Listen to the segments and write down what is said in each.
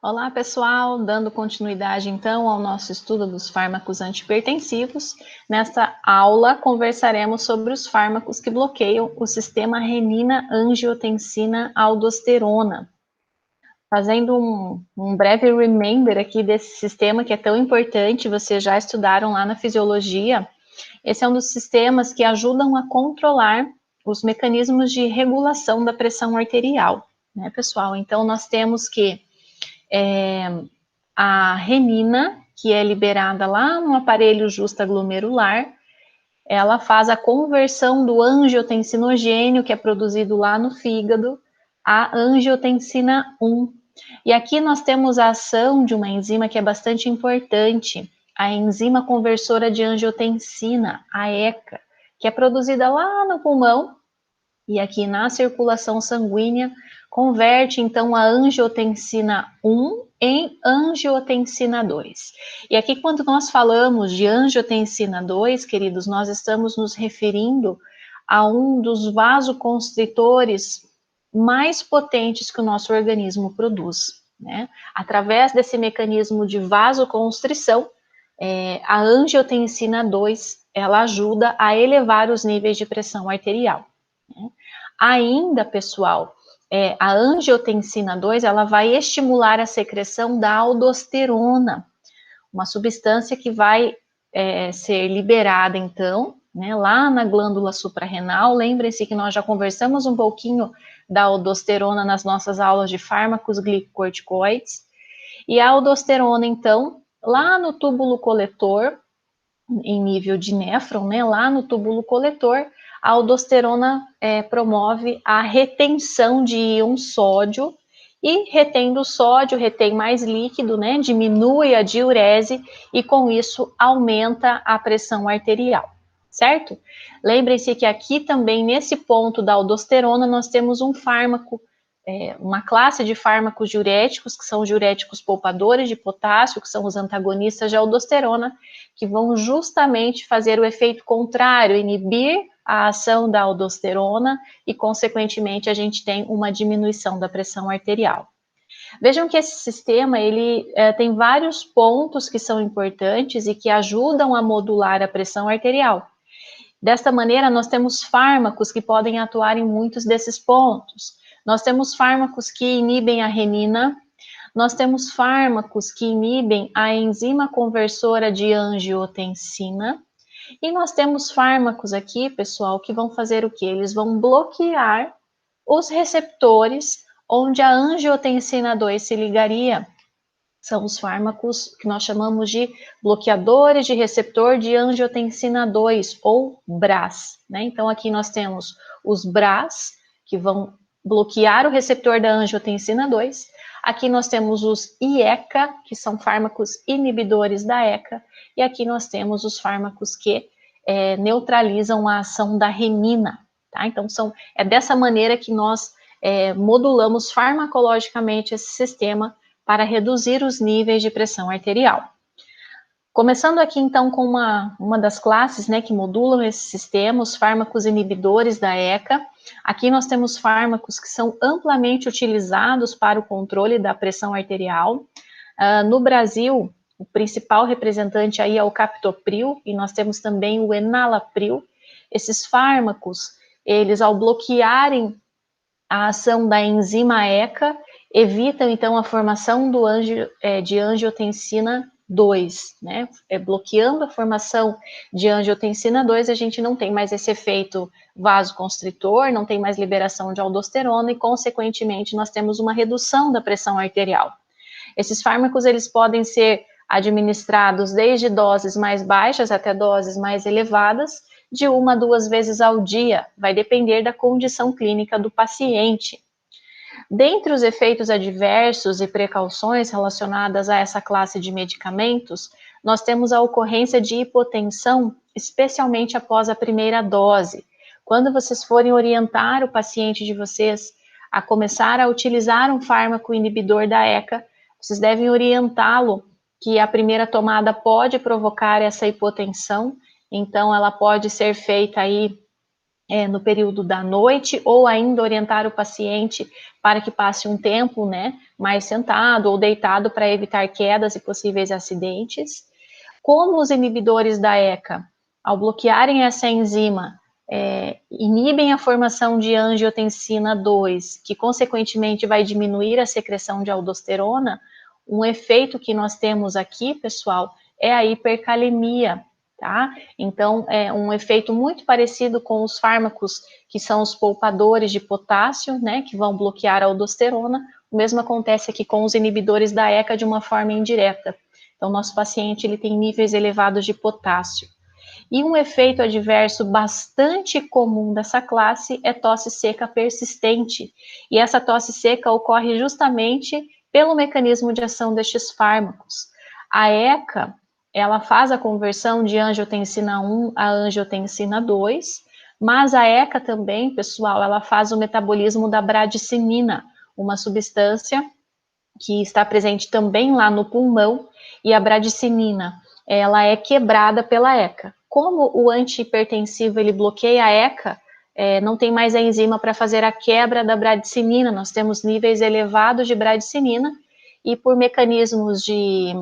Olá, pessoal, dando continuidade então ao nosso estudo dos fármacos antihipertensivos. Nesta aula conversaremos sobre os fármacos que bloqueiam o sistema renina-angiotensina-aldosterona. Fazendo um breve remember aqui desse sistema que é tão importante, vocês já estudaram lá na fisiologia. Esse é um dos sistemas que ajudam a controlar os mecanismos de regulação da pressão arterial, né, pessoal? Então, nós temos que a renina, que é liberada lá no aparelho justaglomerular, ela faz a conversão do angiotensinogênio, que é produzido lá no fígado, a angiotensina 1. E aqui nós temos a ação de uma enzima que é bastante importante, a enzima conversora de angiotensina, a ECA, que é produzida lá no pulmão e aqui na circulação sanguínea, converte então a angiotensina 1 em angiotensina 2. E aqui, quando nós falamos de angiotensina 2, queridos, nós estamos nos referindo a um dos vasoconstritores mais potentes que o nosso organismo produz, né? Através desse mecanismo de vasoconstrição, a angiotensina 2, ela ajuda a elevar os níveis de pressão arterial. Ainda, pessoal, a angiotensina 2, ela vai estimular a secreção da aldosterona, uma substância que vai ser liberada, então, né, lá na glândula suprarrenal. Lembrem-se que nós já conversamos um pouquinho da aldosterona nas nossas aulas de fármacos glicocorticoides. E a aldosterona, então, lá no túbulo coletor, em nível de néfron, né, lá no túbulo coletor, a aldosterona promove a retenção de íon sódio e retendo o sódio, retém mais líquido, né, diminui a diurese e com isso aumenta a pressão arterial, certo? Lembrem-se que aqui também nesse ponto da aldosterona nós temos um fármaco, uma classe de fármacos diuréticos, que são os diuréticos poupadores de potássio, que são os antagonistas de aldosterona, que vão justamente fazer o efeito contrário, inibir a ação da aldosterona e, consequentemente, a gente tem uma diminuição da pressão arterial. Vejam que esse sistema, ele tem vários pontos que são importantes e que ajudam a modular a pressão arterial. Desta maneira, nós temos fármacos que podem atuar em muitos desses pontos. Nós temos fármacos que inibem a renina, nós temos fármacos que inibem a enzima conversora de angiotensina, e nós temos fármacos aqui, pessoal, que vão fazer o quê? Eles vão bloquear os receptores onde a angiotensina 2 se ligaria. São os fármacos que nós chamamos de bloqueadores de receptor de angiotensina 2, ou BRAS, né? Então, aqui nós temos os BRAS, que vão bloquear o receptor da angiotensina 2. Aqui nós temos os IECA, que são fármacos inibidores da ECA. E aqui nós temos os fármacos que neutralizam a ação da renina, tá? Então, é dessa maneira que nós modulamos farmacologicamente esse sistema para reduzir os níveis de pressão arterial. Começando aqui, então, com uma das classes, né, que modulam esse sistema, os fármacos inibidores da ECA. Aqui nós temos fármacos que são amplamente utilizados para o controle da pressão arterial. No Brasil, o principal representante aí é o captopril, e nós temos também o enalapril. Esses fármacos, eles, ao bloquearem a ação da enzima ECA, evitam, então, a formação de angiotensina 2, né? Bloqueando a formação de angiotensina 2, a gente não tem mais esse efeito vasoconstritor, não tem mais liberação de aldosterona e, consequentemente, nós temos uma redução da pressão arterial. Esses fármacos, eles podem ser administrados desde doses mais baixas até doses mais elevadas, de 1 a 2 vezes ao dia, vai depender da condição clínica do paciente. Dentre os efeitos adversos e precauções relacionadas a essa classe de medicamentos, nós temos a ocorrência de hipotensão, especialmente após a primeira dose. Quando vocês forem orientar o paciente de vocês a começar a utilizar um fármaco inibidor da ECA, vocês devem orientá-lo que a primeira tomada pode provocar essa hipotensão, então ela pode ser feita aí no período da noite, ou ainda orientar o paciente para que passe um tempo, né, mais sentado ou deitado para evitar quedas e possíveis acidentes. Como os inibidores da ECA, ao bloquearem essa enzima, inibem a formação de angiotensina 2, que consequentemente vai diminuir a secreção de aldosterona, um efeito que nós temos aqui, pessoal, é a hipercalemia, tá? Então, é um efeito muito parecido com os fármacos que são os poupadores de potássio, né, que vão bloquear a aldosterona. O mesmo acontece aqui com os inibidores da ECA de uma forma indireta. Então, nosso paciente ele tem níveis elevados de potássio. E um efeito adverso bastante comum dessa classe é tosse seca persistente. E essa tosse seca ocorre justamente pelo mecanismo de ação destes fármacos. A ECA, ela faz a conversão de angiotensina 1 a angiotensina 2, mas a ECA também, pessoal, ela faz o metabolismo da bradicinina, uma substância que está presente também lá no pulmão, e a bradicinina, ela é quebrada pela ECA. Como o antihipertensivo ele bloqueia a ECA, não tem mais a enzima para fazer a quebra da bradicinina, nós temos níveis elevados de bradicinina, e por mecanismos de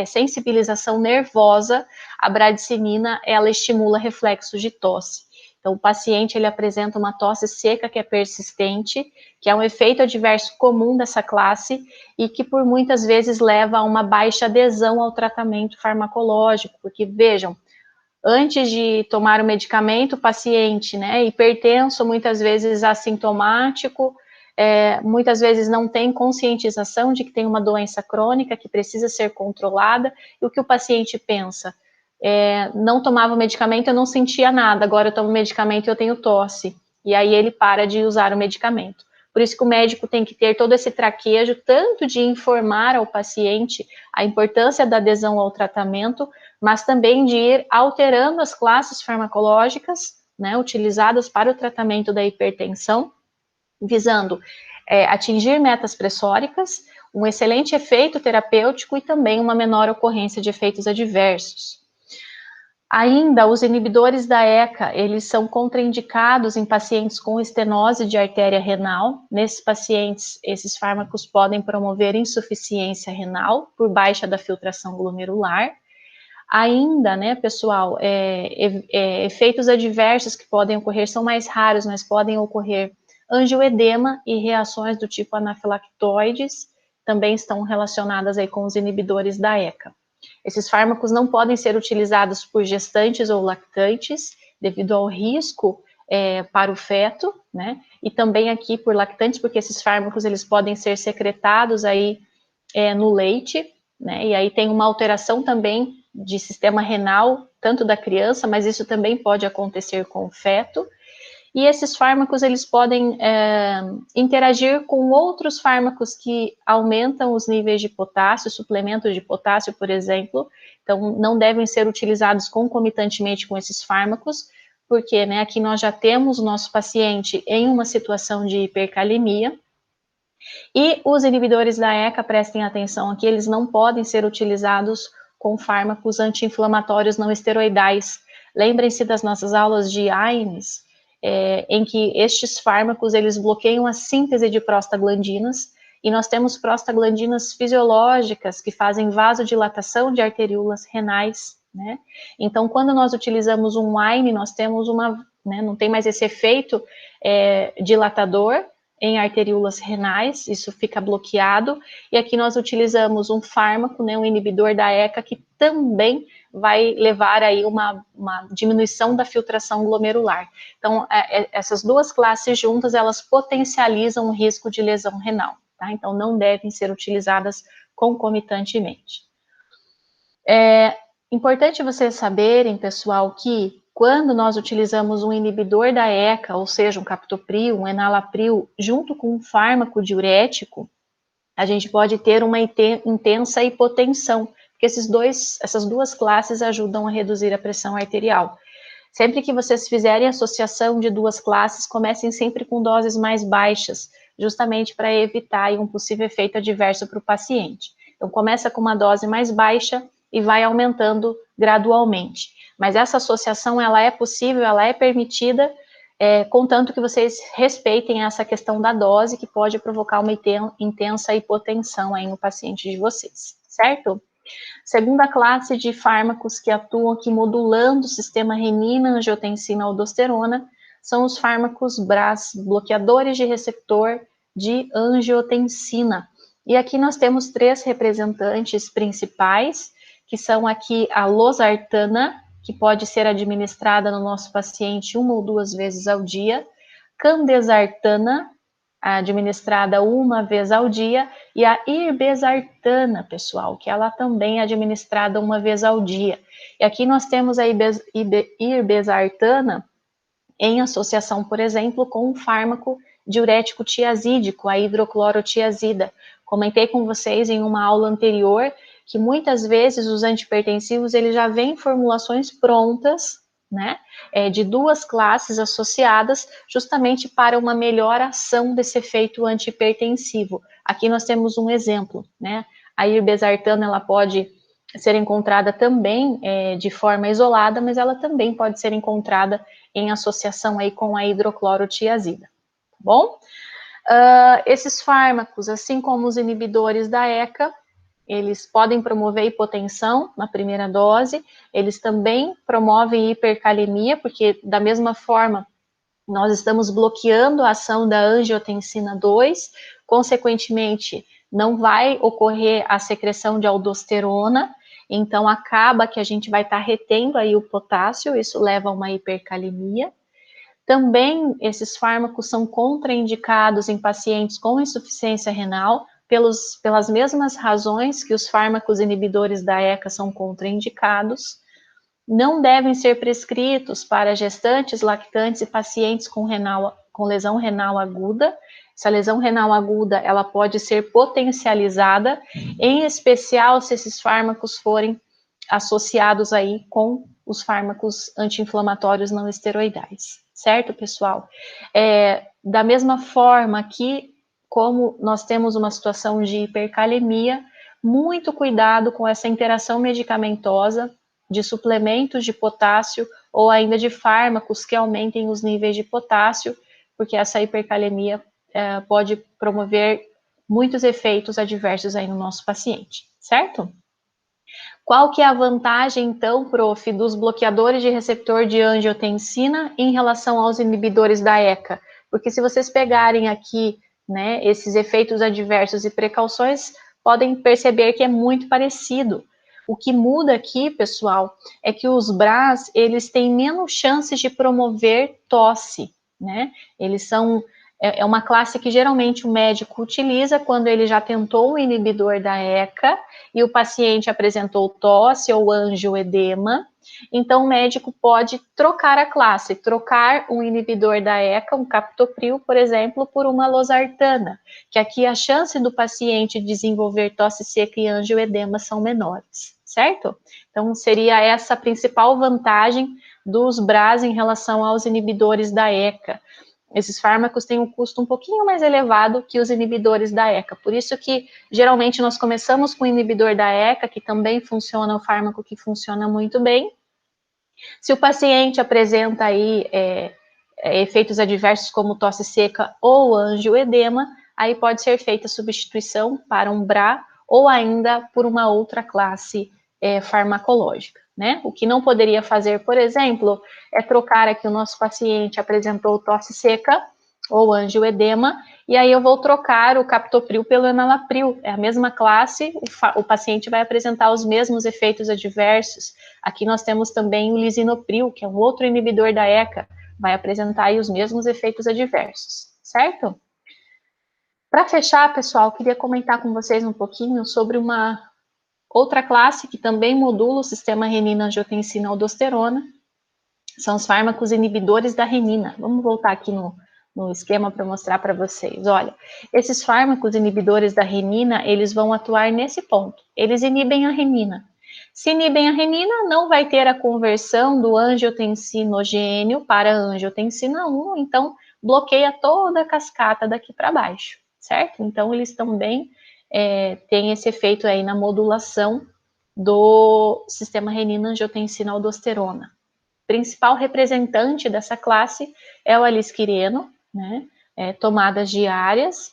sensibilização nervosa, a bradicinina, ela estimula reflexos de tosse. Então, o paciente, ele apresenta uma tosse seca que é persistente, que é um efeito adverso comum dessa classe e que, por muitas vezes, leva a uma baixa adesão ao tratamento farmacológico, porque, vejam, antes de tomar o medicamento, o paciente, né, hipertenso, muitas vezes assintomático, muitas vezes não tem conscientização de que tem uma doença crônica que precisa ser controlada, e o que o paciente pensa? Não tomava o medicamento, eu não sentia nada, agora eu tomo medicamento e eu tenho tosse, e aí ele para de usar o medicamento. Por isso que o médico tem que ter todo esse traquejo, tanto de informar ao paciente a importância da adesão ao tratamento, mas também de ir alterando as classes farmacológicas, né, utilizadas para o tratamento da hipertensão, visando atingir metas pressóricas, um excelente efeito terapêutico e também uma menor ocorrência de efeitos adversos. Ainda, os inibidores da ECA, eles são contraindicados em pacientes com estenose de artéria renal. Nesses pacientes, esses fármacos podem promover insuficiência renal por baixa da filtração glomerular. Ainda, né, pessoal, efeitos adversos que podem ocorrer são mais raros, mas podem ocorrer angioedema e reações do tipo anafilactoides, também estão relacionadas aí com os inibidores da ECA. Esses fármacos não podem ser utilizados por gestantes ou lactantes, devido ao risco para o feto, né? E também aqui por lactantes, porque esses fármacos eles podem ser secretados aí no leite, né? E aí tem uma alteração também de sistema renal, tanto da criança, mas isso também pode acontecer com o feto. E esses fármacos, eles podem interagir com outros fármacos que aumentam os níveis de potássio, suplementos de potássio, por exemplo. Então, não devem ser utilizados concomitantemente com esses fármacos, porque, né, aqui nós já temos o nosso paciente em uma situação de hipercalemia. E os inibidores da ECA, prestem atenção aqui, eles não podem ser utilizados com fármacos anti-inflamatórios não esteroidais. Lembrem-se das nossas aulas de AINES, em que estes fármacos, eles bloqueiam a síntese de prostaglandinas, e nós temos prostaglandinas fisiológicas que fazem vasodilatação de arteríolas renais, né? Então, quando nós utilizamos um AINE, nós temos não tem mais esse efeito dilatador em arteríolas renais, isso fica bloqueado, e aqui nós utilizamos um fármaco, né, um inibidor da ECA, que também vai levar aí uma diminuição da filtração glomerular. Então, essas duas classes juntas, elas potencializam o risco de lesão renal, tá? Então, não devem ser utilizadas concomitantemente. Importante vocês saberem, pessoal, que quando nós utilizamos um inibidor da ECA, ou seja, um captopril, um enalapril, junto com um fármaco diurético, a gente pode ter uma intensa hipotensão, porque essas duas classes ajudam a reduzir a pressão arterial. Sempre que vocês fizerem associação de duas classes, comecem sempre com doses mais baixas, justamente para evitar um possível efeito adverso para o paciente. Então, começa com uma dose mais baixa e vai aumentando gradualmente. Mas essa associação, ela é possível, ela é permitida, contanto que vocês respeitem essa questão da dose, que pode provocar uma intensa hipotensão aí no paciente de vocês, certo? Segunda classe de fármacos que atuam aqui modulando o sistema renina, angiotensina, aldosterona, são os fármacos BRAS, bloqueadores de receptor de angiotensina. E aqui nós temos 3 representantes principais, que são aqui a losartana, que pode ser administrada no nosso paciente 1 ou 2 vezes ao dia, candesartana, administrada 1 vez ao dia, e a irbesartana, pessoal, que ela também é administrada 1 vez ao dia. E aqui nós temos a irbesartana em associação, por exemplo, com um fármaco diurético tiazídico, a hidroclorotiazida. Comentei com vocês em uma aula anterior que muitas vezes os antihipertensivos eles já vêm em formulações prontas, né, de 2 classes associadas, justamente para uma melhor ação desse efeito antihipertensivo. Aqui nós temos um exemplo, né, a irbesartana ela pode ser encontrada também de forma isolada, mas ela também pode ser encontrada em associação aí com a hidroclorotiazida, tá bom? Esses fármacos, assim como os inibidores da ECA, eles podem promover hipotensão na primeira dose, eles também promovem hipercalemia, porque da mesma forma nós estamos bloqueando a ação da angiotensina 2, consequentemente não vai ocorrer a secreção de aldosterona, então acaba que a gente vai estar retendo aí o potássio, isso leva a uma hipercalemia. Também esses fármacos são contraindicados em pacientes com insuficiência renal, pelas mesmas razões que os fármacos inibidores da ECA são contraindicados. Não devem ser prescritos para gestantes, lactantes e pacientes com lesão renal aguda. Essa lesão renal aguda, ela pode ser potencializada, em especial se esses fármacos forem associados aí com os fármacos anti-inflamatórios não esteroidais, certo, pessoal? Da mesma forma que, como nós temos uma situação de hipercalemia, muito cuidado com essa interação medicamentosa de suplementos de potássio ou ainda de fármacos que aumentem os níveis de potássio, porque essa hipercalemia pode promover muitos efeitos adversos aí no nosso paciente, certo? Qual que é a vantagem, então, prof, dos bloqueadores de receptor de angiotensina em relação aos inibidores da ECA? Porque se vocês pegarem aqui, né, esses efeitos adversos e precauções, podem perceber que é muito parecido. O que muda aqui, pessoal, é que os BRAs, eles têm menos chances de promover tosse, né? Eles são uma classe que geralmente o médico utiliza quando ele já tentou o inibidor da ECA e o paciente apresentou tosse ou angioedema, então o médico pode trocar a classe, trocar um inibidor da ECA, um captopril, por exemplo, por uma losartana, que aqui a chance do paciente desenvolver tosse seca e angioedema são menores, certo? Então seria essa a principal vantagem dos BRAs em relação aos inibidores da ECA. Esses fármacos têm um custo um pouquinho mais elevado que os inibidores da ECA, por isso que geralmente nós começamos com o inibidor da ECA, que também funciona, um fármaco que funciona muito bem. Se o paciente apresenta aí efeitos adversos como tosse seca ou angioedema, aí pode ser feita a substituição para um BRA ou ainda por uma outra classe farmacológica, né? O que não poderia fazer, por exemplo, é trocar aqui o nosso paciente apresentou tosse seca ou angioedema, e aí eu vou trocar o captopril pelo enalapril, é a mesma classe, o paciente vai apresentar os mesmos efeitos adversos. Aqui nós temos também o lisinopril, que é um outro inibidor da ECA, vai apresentar aí os mesmos efeitos adversos, certo? Para fechar, pessoal, queria comentar com vocês um pouquinho sobre uma outra classe que também modula o sistema renina-angiotensina-aldosterona, são os fármacos inibidores da renina. Vamos voltar aqui no esquema para mostrar para vocês. Olha, esses fármacos inibidores da renina, eles vão atuar nesse ponto. Eles inibem a renina. Se inibem a renina, não vai ter a conversão do angiotensinogênio para angiotensina 1, então bloqueia toda a cascata daqui para baixo, certo? Então, eles também têm esse efeito aí na modulação do sistema renina-angiotensina-aldosterona. O principal representante dessa classe é o alisquireno, né? Tomadas diárias.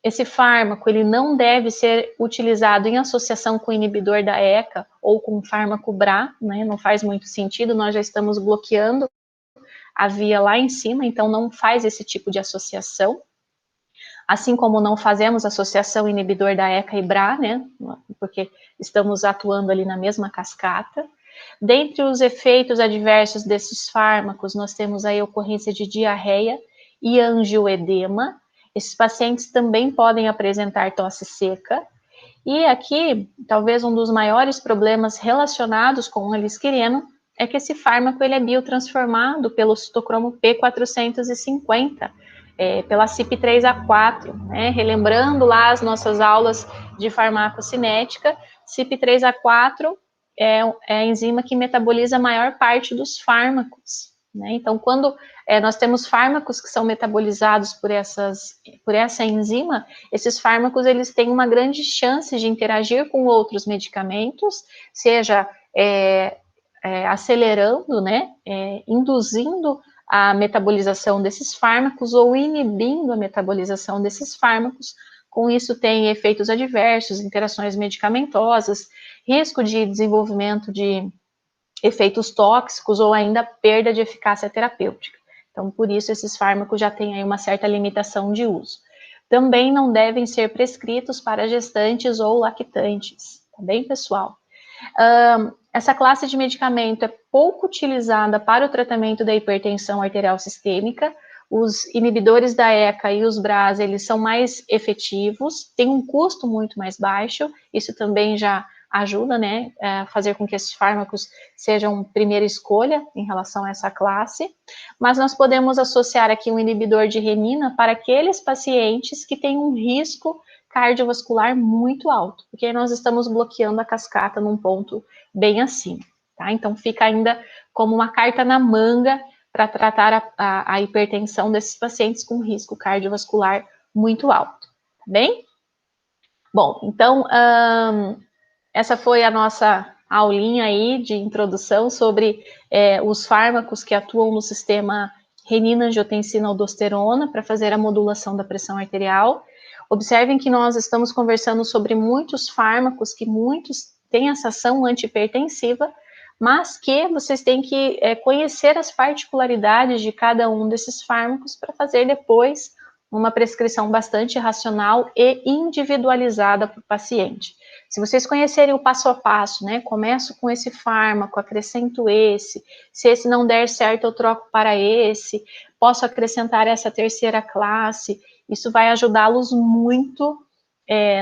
Esse fármaco ele não deve ser utilizado em associação com o inibidor da ECA ou com o fármaco BRA, né? Não faz muito sentido, nós já estamos bloqueando a via lá em cima, então não faz esse tipo de associação. Assim como não fazemos associação inibidor da ECA e BRA, né? Porque estamos atuando ali na mesma cascata. Dentre os efeitos adversos desses fármacos, nós temos aí a ocorrência de diarreia e angioedema. Esses pacientes também podem apresentar tosse seca. E aqui, talvez um dos maiores problemas relacionados com o alisquireno é que esse fármaco ele é biotransformado pelo citocromo P450, pela CYP3A4, né? Relembrando lá as nossas aulas de farmacocinética, CYP3A4 é a enzima que metaboliza a maior parte dos fármacos, né? Então, quando nós temos fármacos que são metabolizados por essa enzima, esses fármacos eles têm uma grande chance de interagir com outros medicamentos, seja acelerando, né, induzindo a metabolização desses fármacos ou inibindo a metabolização desses fármacos. Com isso tem efeitos adversos, interações medicamentosas, risco de desenvolvimento de efeitos tóxicos ou ainda perda de eficácia terapêutica. Então, por isso, esses fármacos já têm aí uma certa limitação de uso. Também não devem ser prescritos para gestantes ou lactantes, tá bem, pessoal? Essa classe de medicamento é pouco utilizada para o tratamento da hipertensão arterial sistêmica. Os inibidores da ECA e os BRAs, eles são mais efetivos, têm um custo muito mais baixo, isso também já ajuda, né, a fazer com que esses fármacos sejam primeira escolha em relação a essa classe, mas nós podemos associar aqui um inibidor de renina para aqueles pacientes que têm um risco cardiovascular muito alto, porque nós estamos bloqueando a cascata num ponto bem acima, tá? Então fica ainda como uma carta na manga para tratar a hipertensão desses pacientes com risco cardiovascular muito alto, tá bem? Bom, então essa foi a nossa aulinha aí de introdução sobre os fármacos que atuam no sistema renina-angiotensina-aldosterona para fazer a modulação da pressão arterial. Observem que nós estamos conversando sobre muitos fármacos, que muitos têm essa ação antihipertensiva, mas que vocês têm que conhecer as particularidades de cada um desses fármacos para fazer depois uma prescrição bastante racional e individualizada para o paciente. Se vocês conhecerem o passo a passo, né, começo com esse fármaco, acrescento esse, se esse não der certo eu troco para esse, posso acrescentar essa terceira classe, isso vai ajudá-los muito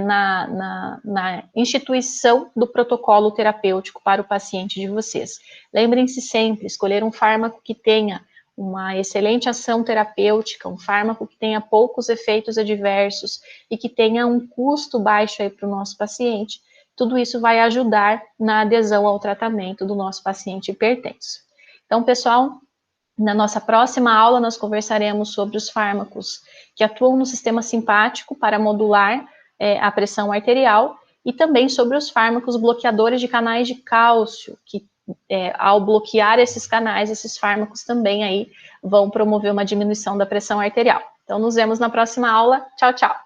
na instituição do protocolo terapêutico para o paciente de vocês. Lembrem-se sempre, escolher um fármaco que tenha uma excelente ação terapêutica, um fármaco que tenha poucos efeitos adversos e que tenha um custo baixo aí para o nosso paciente, tudo isso vai ajudar na adesão ao tratamento do nosso paciente hipertenso. Então, pessoal, na nossa próxima aula nós conversaremos sobre os fármacos que atuam no sistema simpático para modular a pressão arterial e também sobre os fármacos bloqueadores de canais de cálcio, que ao bloquear esses canais, esses fármacos também aí vão promover uma diminuição da pressão arterial. Então, nos vemos na próxima aula. Tchau, tchau!